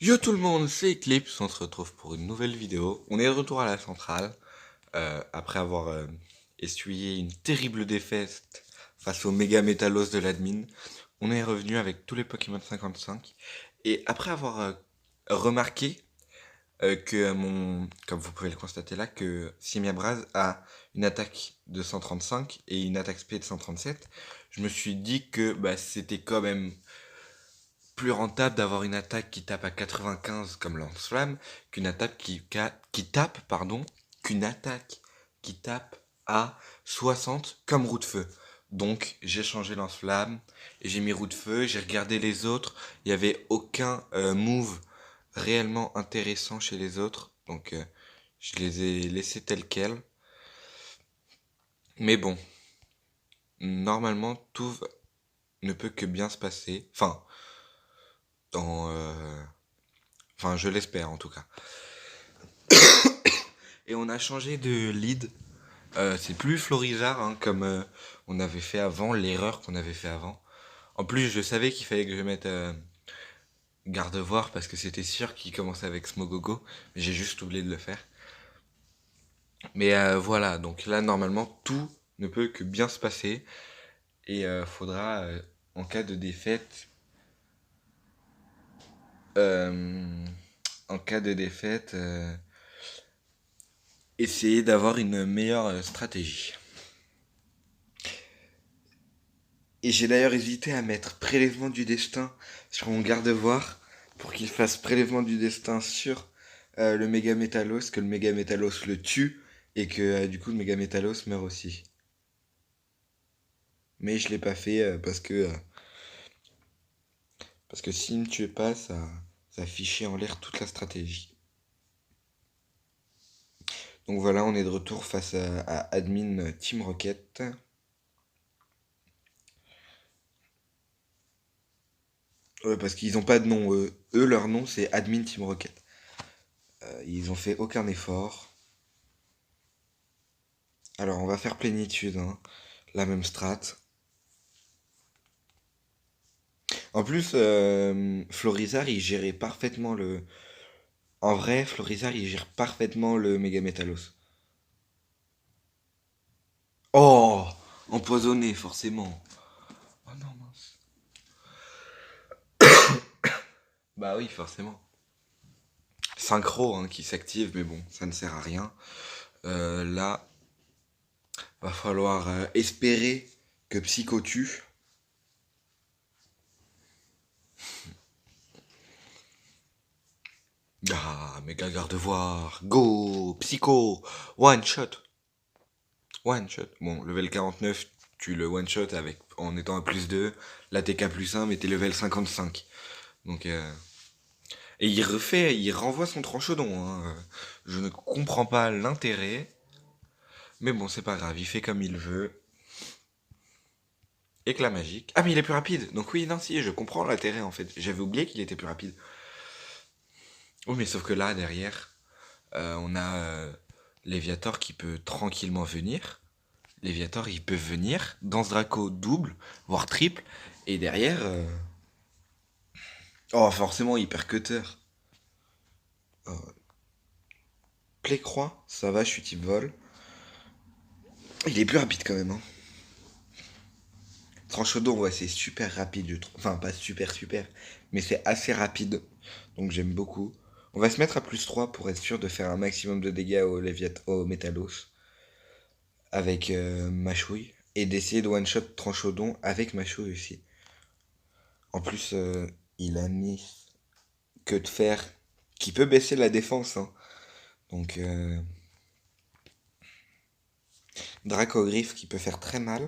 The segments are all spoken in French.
Yo tout le monde, c'est Eclipse, on se retrouve pour une nouvelle vidéo. On est de retour à la centrale, après avoir essuyé une terrible défaite face au méga métalos de l'admin. On est revenu avec tous les Pokémon 55, et après avoir remarqué comme vous pouvez le constater là, que Simiabraz a une attaque de 135 et une attaque speed de 137, je me suis dit que c'était quand même plus rentable d'avoir une attaque qui tape à 95 comme Lance-Flamme qu'une attaque qu'une attaque qui tape à 60 comme Roue de Feu. Donc j'ai changé Lance-Flamme et j'ai mis Roue de Feu, j'ai regardé les autres, il n'y avait aucun move réellement intéressant chez les autres, donc je les ai laissés tels quels. Mais bon, normalement ne peut que bien se passer, dans, je l'espère en tout cas. Et on a changé de lead. C'est plus Florizard, hein, comme on avait fait avant, l'erreur qu'on avait fait avant. En plus, je savais qu'il fallait que je mette Gardevoir parce que c'était sûr qu'il commençait avec Smogogo, mais j'ai juste oublié de le faire. Mais voilà, donc là, normalement, tout ne peut que bien se passer. Et faudra, en cas de défaite, euh, en cas de défaite, essayer d'avoir une meilleure stratégie. Et j'ai d'ailleurs hésité à mettre prélèvement du destin sur mon gardevoir pour qu'il fasse prélèvement du destin sur le méga métalos, que le méga métalos le tue et que du coup le méga métalos meurt aussi. Mais je l'ai pas fait parce que s'il ne tuait pas, ça fichait en l'air toute la stratégie. Donc voilà, on est de retour face à admin Team Rocket. Ouais, parce qu'ils ont pas de nom. Eux, leur nom, c'est admin Team Rocket. Ils ont fait aucun effort. Alors, on va faire plénitude, hein. La même strat. En plus, Florizard, il gérait parfaitement le... En vrai, Florizard, il gère parfaitement le Méga Métalos. Oh, empoisonné, forcément. Oh non, mince. Bah oui, forcément. Synchro, hein, qui s'active, mais bon, ça ne sert à rien. Là, va falloir espérer que Psycho tue. Ah, méga garde-voir. Go, Psycho. One shot. One shot. Bon, level 49, tu le one shot en étant à plus 2. La TK plus 1, mais t'es level 55. Donc, et il renvoie son tranchodon, hein. Je ne comprends pas l'intérêt. Mais bon, c'est pas grave, il fait comme il veut. Éclat magique. Ah, mais il est plus rapide. Donc oui, non, si, je comprends l'intérêt en fait. J'avais oublié qu'il était plus rapide. Oui, mais sauf que là, derrière, on a Léviator qui peut tranquillement venir. Léviator, il peut venir. Danse Draco double, voire triple. Et derrière... Oh, forcément, hypercutter. Oh, Plécroix, ça va, je suis type vol. Il est plus rapide quand même, hein. Tranchodon, ouais, c'est super rapide, je trouve. Enfin, pas super super, mais c'est assez rapide. Donc j'aime beaucoup. On va se mettre à plus 3 pour être sûr de faire un maximum de dégâts au Métalos avec Machouille. Et d'essayer de one-shot Tranchodon avec Machouille aussi. En plus, il a mis que de fer qui peut baisser la défense, hein. Donc, Dracogriffe qui peut faire très mal.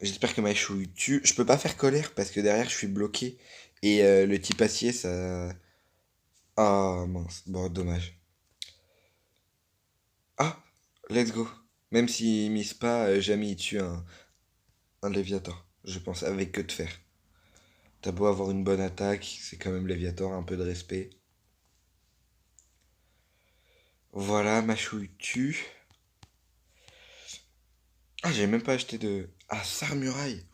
J'espère que ma chouille tue. Je peux pas faire colère parce que derrière je suis bloqué. Et le type acier, ça. Ah mince, bon, dommage. Ah, let's go. Même s'il mise pas, jamais il tue un Léviator. Je pense, avec que de fer. T'as beau avoir une bonne attaque, c'est quand même Léviator, un peu de respect. Voilà, ma chouille tue. Ah, j'ai même pas acheté de. Ah, Sarmuraille.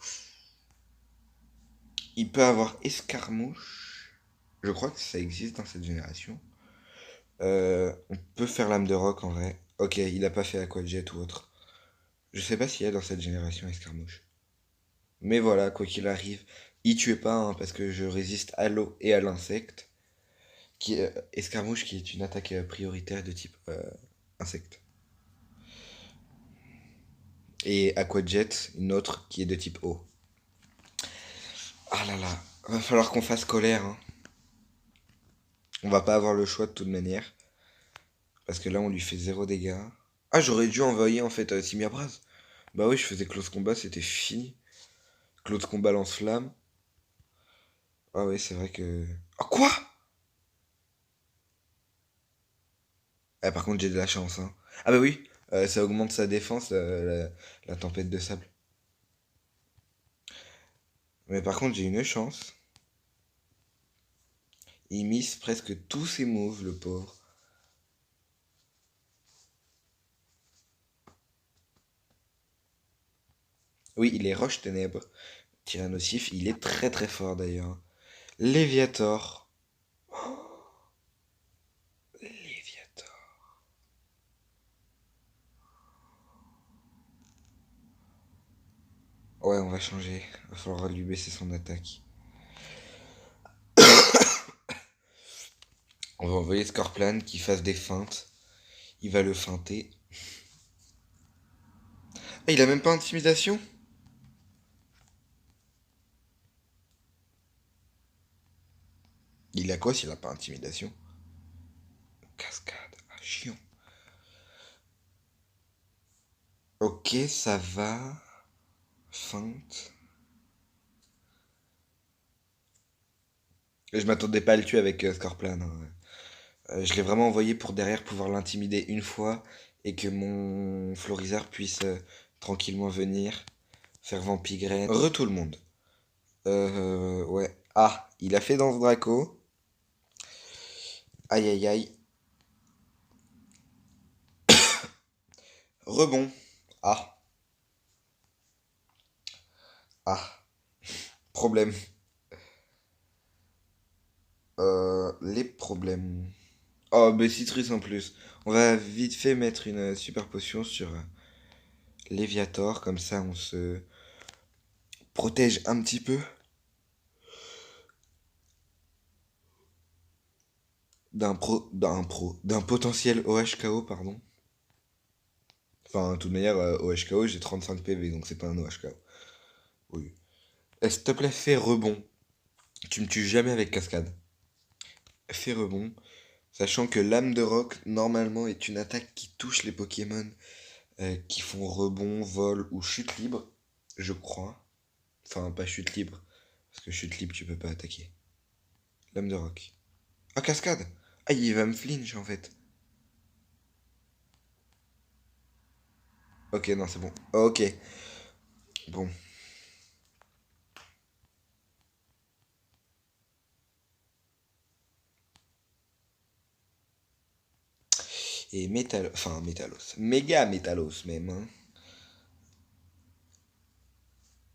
Il peut avoir escarmouche. Je crois que ça existe dans cette génération. On peut faire lame de roc en vrai. Ok, il a pas fait aquajet ou autre. Je sais pas s'il y a dans cette génération escarmouche. Mais voilà, quoi qu'il arrive, y tuez pas hein, parce que je résiste à l'eau et à l'insecte. Escarmouche qui est une attaque prioritaire de type insecte. Et aquajet, une autre qui est de type eau. Ah là là, va falloir qu'on fasse colère. Hein. On va pas avoir le choix de toute manière. Parce que là, on lui fait zéro dégâts. Ah, j'aurais dû envoyer en fait Timia Braz. Bah oui, je faisais close combat, c'était fini. Close combat lance-flamme. Ah oui, c'est vrai que... Ah quoi? Ah par contre, j'ai de la chance. Hein. Ah bah oui, ça augmente sa défense, la tempête de sable. Mais par contre, j'ai une chance. Il miss presque tous ses moves, le pauvre. Oui, il est roche ténèbres. Tyrannosif, il est très très fort d'ailleurs. Léviator. Léviator. Ouais, on va changer. Va falloir lui baisser son attaque. On va envoyer Scorplan qui fasse des feintes. Il va le feinter. Ah, il a même pas intimidation? Il a quoi s'il a pas intimidation? Cascade. Ah, chiant. Ok, ça va. Feinte. Et je m'attendais pas à le tuer avec Scorplan. Hein. Je l'ai vraiment envoyé pour derrière pouvoir l'intimider une fois et que mon Florizard puisse tranquillement venir faire Vampigraine. Re tout le monde. Ouais. Ah, il a fait dans ce Draco. Aïe aïe aïe. Rebond. Ah. Ah. Problème. Les problèmes. Oh, mais Citrus en plus. On va vite fait mettre une super potion sur Léviator. Comme ça, on se protège un petit peu d'un potentiel OHKO, pardon. Enfin, de toute manière, OHKO, j'ai 35 PV, donc c'est pas un OHKO. Oui. S'il te plaît, fais rebond. Tu me tues jamais avec cascade. Fais rebond. Sachant que l'âme de roc, normalement, est une attaque qui touche les Pokémon qui font rebond, vol ou chute libre, je crois. Enfin, pas chute libre. Parce que chute libre, tu peux pas attaquer. Lame de roc. Ah, cascade! Ah, il va me flinch en fait. Ok, non, c'est bon. Ok. Bon. Et métal... Enfin, métalos. Méga métalos même. Hein.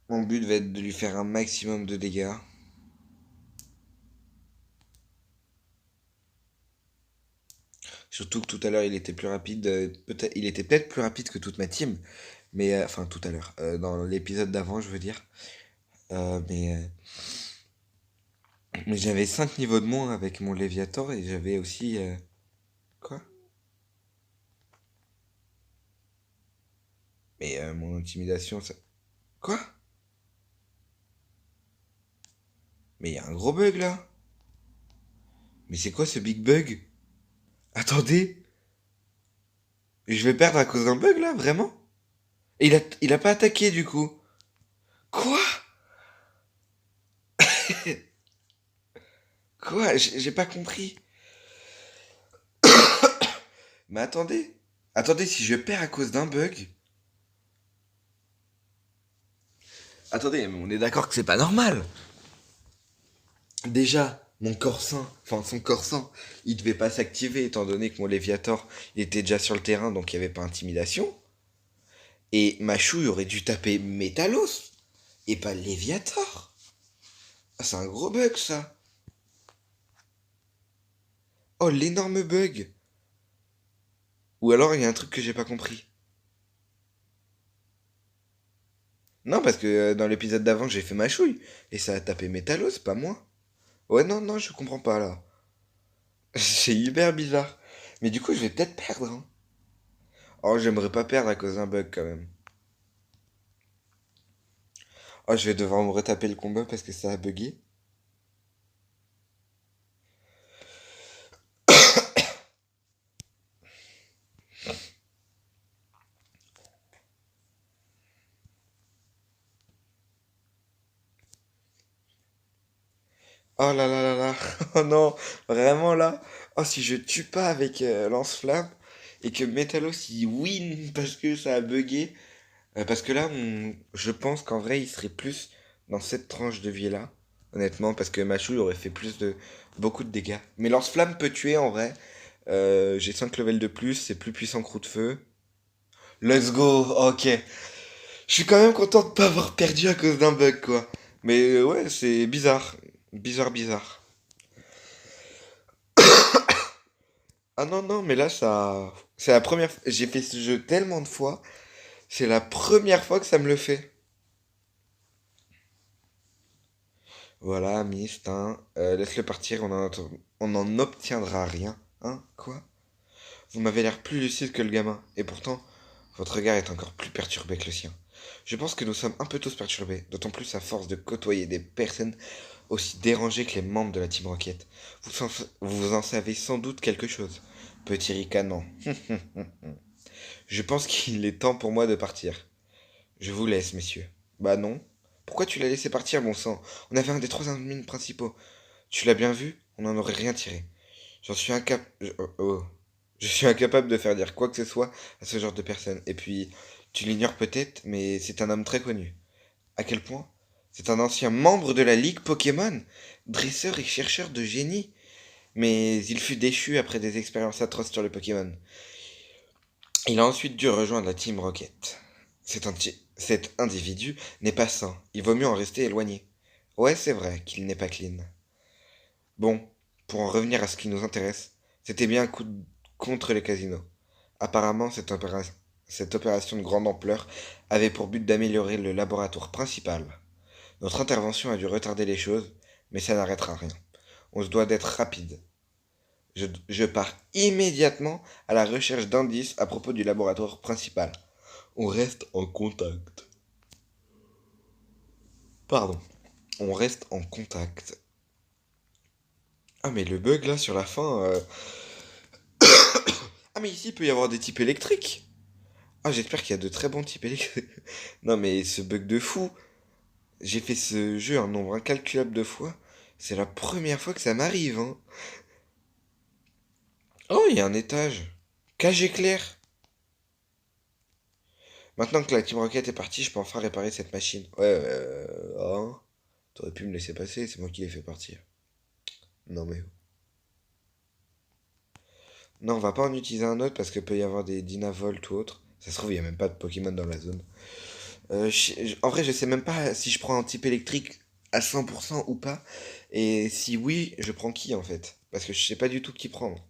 Mon but va être de lui faire un maximum de dégâts. Surtout que tout à l'heure, il était plus rapide. Il était peut-être plus rapide que toute ma team. Mais, enfin, tout à l'heure. Dans l'épisode d'avant, je veux dire. Mais j'avais 5 niveaux de moins avec mon Léviator et j'avais aussi... Quoi? Mais mon intimidation, ça... Quoi? Mais il y a un gros bug là. Mais c'est quoi ce big bug? Attendez. Je vais perdre à cause d'un bug là, vraiment? Et il a pas attaqué du coup. Quoi? Quoi? J'ai pas compris. Mais attendez. Attendez, si je perds à cause d'un bug. Attendez, mais on est d'accord que c'est pas normal. Déjà, mon corps enfin son corps il devait pas s'activer étant donné que mon Léviator il était déjà sur le terrain donc il n'y avait pas intimidation. Et ma chouille aurait dû taper Métalos et pas Léviator. Ah, c'est un gros bug, ça. Oh, l'énorme bug. Ou alors, il y a un truc que j'ai pas compris. Non, parce que dans l'épisode d'avant, j'ai fait ma chouille. Et ça a tapé Métalos, pas moi. Ouais, non, non, je comprends pas, là. C'est hyper bizarre. Mais du coup, je vais peut-être perdre, hein. Oh, j'aimerais pas perdre à cause d'un bug, quand même. Oh, je vais devoir me retaper le combat parce que ça a bugué. Oh là là là là. Oh non, vraiment là. Oh, si je tue pas avec lance-flamme et que Metalos il win parce que ça a bugué. Parce que là, je pense qu'en vrai, il serait plus dans cette tranche de vie-là. Honnêtement, parce que Machou il aurait fait beaucoup de dégâts. Mais lance-flamme peut tuer en vrai. J'ai 5 levels de plus, c'est plus puissant que roue de feu. Let's go, ok. Je suis quand même content de pas avoir perdu à cause d'un bug, quoi. Mais ouais, c'est bizarre. Bizarre, bizarre. Ah non, non, mais là, ça... C'est la première fois... J'ai fait ce jeu tellement de fois. C'est la première fois que ça me le fait. Voilà, Mist, hein. Laisse-le partir, on en obtiendra rien. Hein? Quoi? Vous m'avez l'air plus lucide que le gamin. Et pourtant, votre regard est encore plus perturbé que le sien. Je pense que nous sommes un peu tous perturbés, d'autant plus à force de côtoyer des personnes aussi dérangées que les membres de la Team Rocket. Vous en savez sans doute quelque chose. Petit ricanement. Je pense qu'il est temps pour moi de partir. Je vous laisse, messieurs. Bah non. Pourquoi tu l'as laissé partir, bon sang? On avait un des trois admins principaux. Tu l'as bien vu? On n'en aurait rien tiré. J'en suis incapable. Oh. Je suis incapable de faire dire quoi que ce soit à ce genre de personne. Et puis, tu l'ignores peut-être, mais c'est un homme très connu. À quel point? C'est un ancien membre de la Ligue Pokémon, dresseur et chercheur de génie. Mais il fut déchu après des expériences atroces sur les Pokémon. Il a ensuite dû rejoindre la Team Rocket. Cet individu n'est pas sain. Il vaut mieux en rester éloigné. Ouais, c'est vrai qu'il n'est pas clean. Bon, pour en revenir à ce qui nous intéresse, c'était bien un contre les casinos. Apparemment, cette opération de grande ampleur avait pour but d'améliorer le laboratoire principal. Notre intervention a dû retarder les choses, mais ça n'arrêtera rien. On se doit d'être rapide. Je pars immédiatement à la recherche d'indices à propos du laboratoire principal. On reste en contact. Pardon. On reste en contact. Ah mais le bug là sur la fin... Ah mais ici il peut y avoir des types électriques. Ah j'espère qu'il y a de très bons types électriques. Non mais ce bug de fou. J'ai fait ce jeu un nombre incalculable de fois. C'est la première fois que ça m'arrive, hein. Oh, il y a un étage. Cage éclair. Maintenant que la Team Rocket est partie, je peux enfin réparer cette machine. Ouais, hein. T'aurais pu me laisser passer, c'est moi qui l'ai fait partir. Non mais... Non, on va pas en utiliser un autre parce qu'il peut y avoir des Dynavolt ou autre. Ça se trouve, il y a même pas de Pokémon dans la zone. En vrai, je sais même pas si je prends un type électrique à 100% ou pas. Et si oui, je prends qui en fait? Parce que je sais pas du tout qui prendre.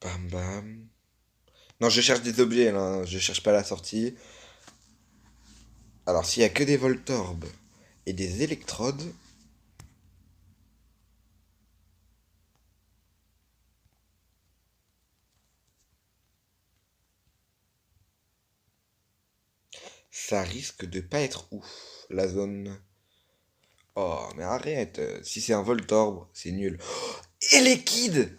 Bam bam. Non, je cherche des objets là, hein. Je cherche pas la sortie. Alors, s'il y a que des Voltorbes et des électrodes, ça risque de pas être ouf, la zone. Oh, mais arrête. Si c'est un Voltorbe, c'est nul. Et les kids!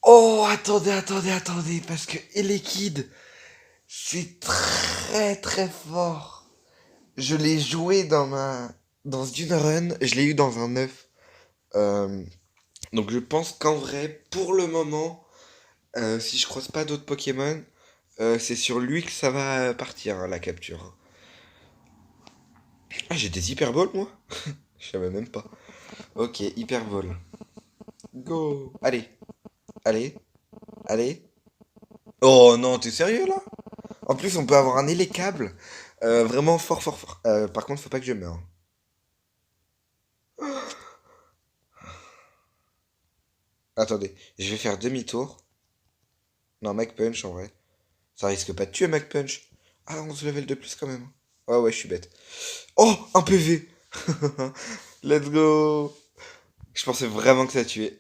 Oh, attendez, attendez, attendez, parce que Elekid, c'est très très fort. Je l'ai joué dans une run, je l'ai eu dans un œuf. Euh, donc je pense qu'en vrai, pour le moment, si je croise pas d'autres Pokémon, c'est sur lui que ça va partir, hein, la capture. Ah, j'ai des Hyper Balls, moi? Je savais même pas. Ok, Hyper Ball. Go! Allez, allez, allez. Oh non, t'es sérieux là? En plus, on peut avoir un élécable. Vraiment fort, fort, fort. Par contre, faut pas que je meure. Attendez, je vais faire demi-tour. Non, Mac Punch en vrai. Ça risque pas de tuer Mac Punch. Ah, 11 level de plus quand même. Ouais, ouais, je suis bête. Oh, un PV. Let's go. Je pensais vraiment que ça tuait.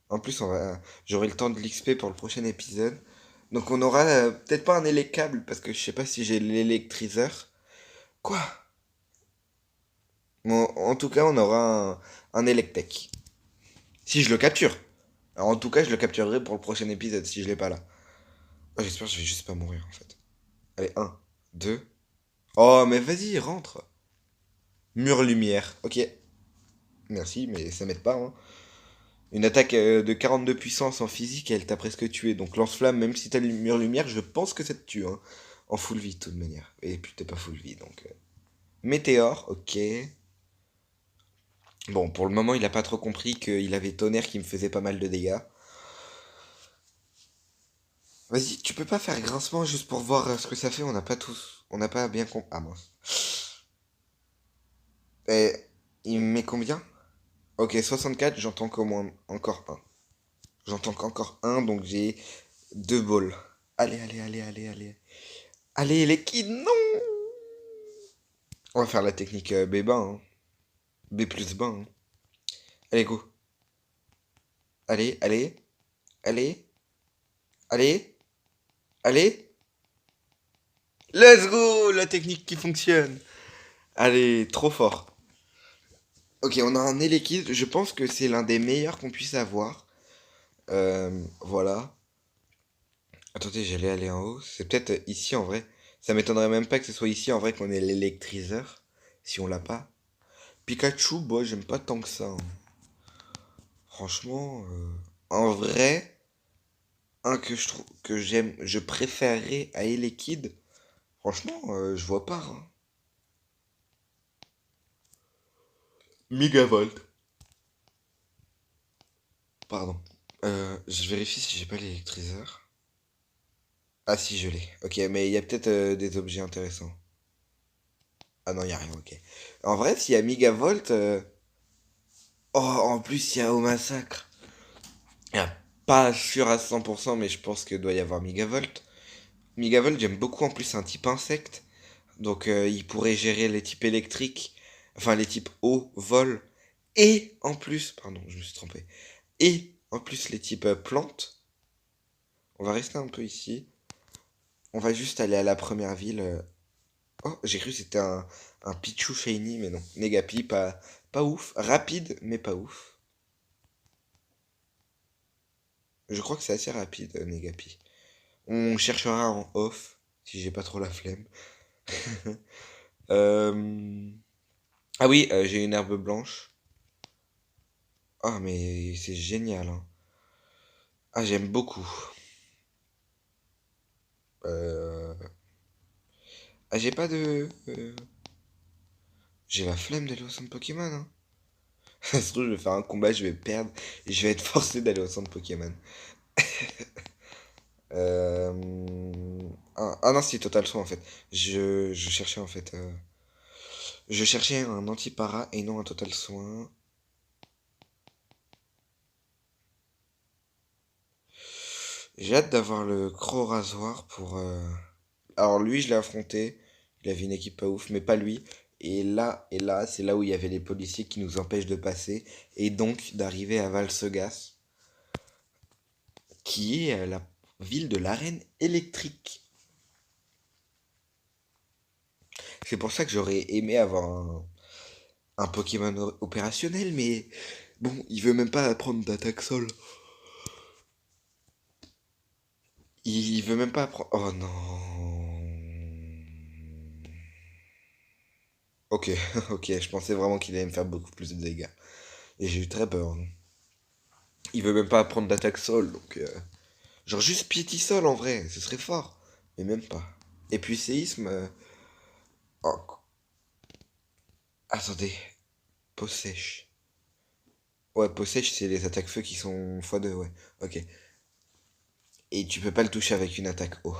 En plus, j'aurai le temps de l'XP pour le prochain épisode. Donc on aura peut-être pas un élecable parce que je sais pas si j'ai l'électriseur. Quoi? Bon, en tout cas, on aura un Electek. Si je le capture. Alors, en tout cas, je le capturerai pour le prochain épisode si je l'ai pas là. Oh, j'espère que je vais juste pas mourir en fait. Allez, un, 2. Oh, mais vas-y, rentre. Mur lumière. Ok. Merci, mais ça m'aide pas, hein. Une attaque de 42 puissance en physique, elle t'a presque tué. Donc lance-flamme, même si t'as le mur lumière, je pense que ça te tue, hein. En full vie, de toute manière. Et puis t'es pas full vie, donc. Météore, ok. Bon, pour le moment, il a pas trop compris qu'il avait tonnerre qui me faisait pas mal de dégâts. Vas-y, tu peux pas faire grincement juste pour voir ce que ça fait? On n'a pas tous. On n'a pas bien compris. Ah mince. Et il me met combien? Ok, 64, j'entends qu'au moins encore un. J'entends qu'encore un, donc j'ai deux balles. Allez, allez, allez, allez, allez. Allez, les kids, non! On va faire la technique B-bain, hein. B plus bain, hein. Allez, go. Allez, allez, allez, allez, allez. Let's go! La technique qui fonctionne. Allez, trop fort. Ok, on a un Elekid. Je pense que c'est l'un des meilleurs qu'on puisse avoir. Voilà. Attendez, j'allais aller en haut. C'est peut-être ici en vrai. Ça m'étonnerait même pas que ce soit ici en vrai qu'on ait l'électriseur. Si on l'a pas. Pikachu, bah, j'aime pas tant que ça, hein. Franchement, en vrai, un que je trouve que j'aime, je préférerais à Elekid. Franchement, je vois pas, hein. Megavolt. Pardon. Je vérifie si j'ai pas l'électriseur. Ah si, je l'ai. Ok, mais il y a peut-être des objets intéressants. Ah non, il y a rien, ok. En vrai, s'il y a Megavolt... Oh, en plus, il y a au massacre. Ah, pas sûr à 100%, mais je pense que doit y avoir Megavolt. Megavolt, j'aime beaucoup, en plus, c'est un type insecte. Donc, il pourrait gérer les types électriques. Enfin, les types eau, vol. Et, en plus... Pardon, je me suis trompé. Et, en plus, les types plantes. On va rester un peu ici. On va juste aller à la première ville. Oh, j'ai cru que c'était un Pichu Shiny, mais non. Negapi, pas ouf. Rapide, mais pas ouf. Je crois que c'est assez rapide, Negapi. On cherchera en off, si j'ai pas trop la flemme. Euh, Ah oui, j'ai une herbe blanche. Ah, mais c'est génial, hein. Ah, j'aime beaucoup. Euh, Ah, j'ai pas de... J'ai la flemme d'aller au centre Pokémon, hein. Ça se trouve, je vais faire un combat, je vais perdre, et je vais être forcé d'aller au centre Pokémon. Ah non, c'est Total Soin en fait. Je cherchais en fait. Je cherchais un anti-para et non un Total Soin. J'ai hâte d'avoir le Croc Rasoir pour. Alors lui, je l'ai affronté. Il avait une équipe pas ouf, mais pas lui. Et là, c'est là où il y avait les policiers qui nous empêchent de passer. Et donc d'arriver à Valsegas, qui est la ville de l'arène électrique. C'est pour ça que j'aurais aimé avoir un Pokémon opérationnel, mais bon, il veut même pas apprendre d'attaque sol. Il veut même pas apprendre. Oh non. Ok, ok, je pensais vraiment qu'il allait me faire beaucoup plus de dégâts. Et j'ai eu très peur, hein. Il veut même pas apprendre d'attaque sol, donc... Genre juste piétisol en vrai, ce serait fort. Mais même pas. Et puis séisme... Oh, attendez. Peau sèche. Ouais, peau sèche, c'est les attaques feu qui sont x2, ouais. Ok. Et tu peux pas le toucher avec une attaque haut.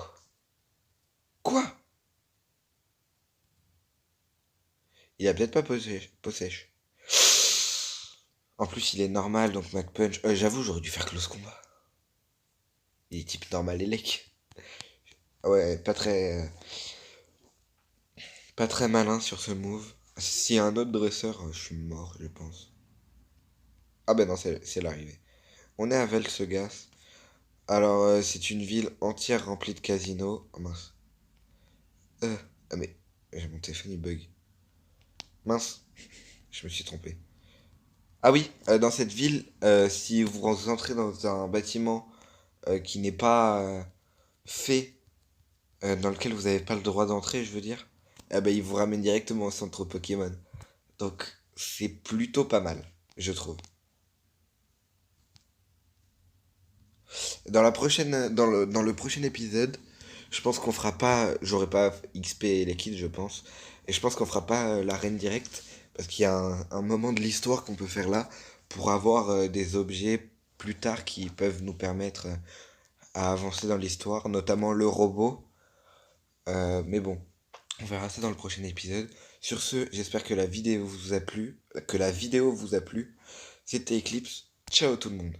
Quoi? Il a peut-être pas possèche. En plus, il est normal, donc Mac Punch. J'avoue, j'aurais dû faire close combat. Il est type normal élec. Ouais, pas très malin sur ce move. S'il y a un autre dresseur, je suis mort, je pense. Ah ben non, c'est l'arrivée. On est à Velsegas. Alors, c'est une ville entière remplie de casinos. Oh mince. Ah mais, mon téléphone il bug. Mince, je me suis trompé. Ah oui, dans cette ville, si vous entrez dans un bâtiment qui n'est pas fait, dans lequel vous n'avez pas le droit d'entrer, je veux dire, eh ben, il vous ramène directement au centre Pokémon. Donc, c'est plutôt pas mal, je trouve. Dans le prochain épisode, je pense qu'on fera pas, j'aurai pas XP et les kills, je pense, et je pense qu'on fera pas l'arène directe, parce qu'il y a un moment de l'histoire qu'on peut faire là, pour avoir des objets plus tard qui peuvent nous permettre à avancer dans l'histoire, notamment le robot. Mais bon, on verra ça dans le prochain épisode. Sur ce, j'espère que la vidéo vous a plu, que la vidéo vous a plu. C'était Eclipse. Ciao tout le monde.